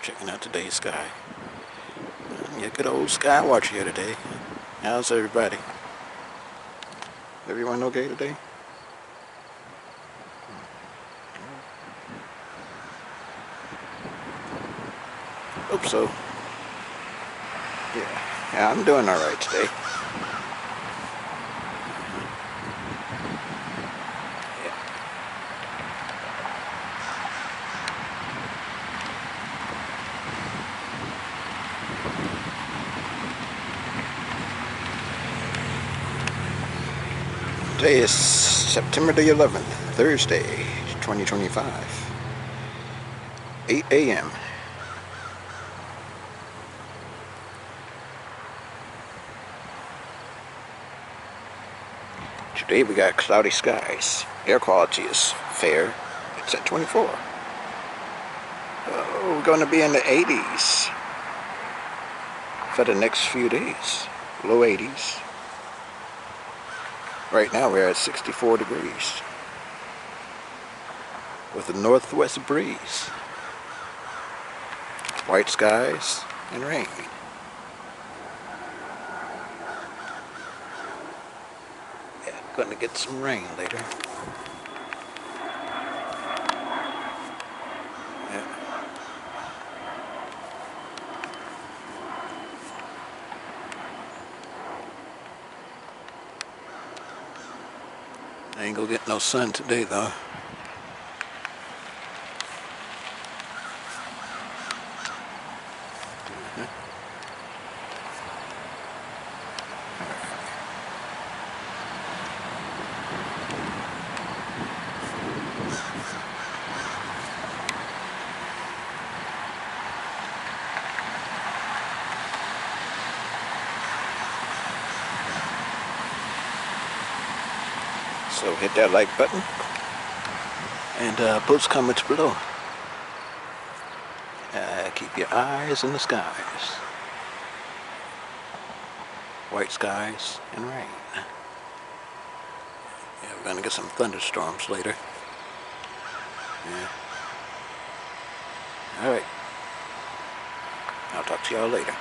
Checking out today's sky. Yeah, good old sky watch here today. How's everybody? Everyone okay today? Hope so. Yeah, I'm doing alright today. Today is September the 11th, Thursday, 2025, 8 a.m. Today we got cloudy skies. Air quality is fair. It's at 24. Oh, we're going to be in the 80s for the next few days. Low 80s. Right now we're at 64 degrees with a northwest breeze. White skies and rain. Yeah, going to get some rain later. Yeah. I ain't gonna get no sun today though. So hit that like button and post comments below. Keep your eyes in the skies. White skies and rain. Yeah, we're gonna get some thunderstorms later. Yeah. Alright. I'll talk to y'all later.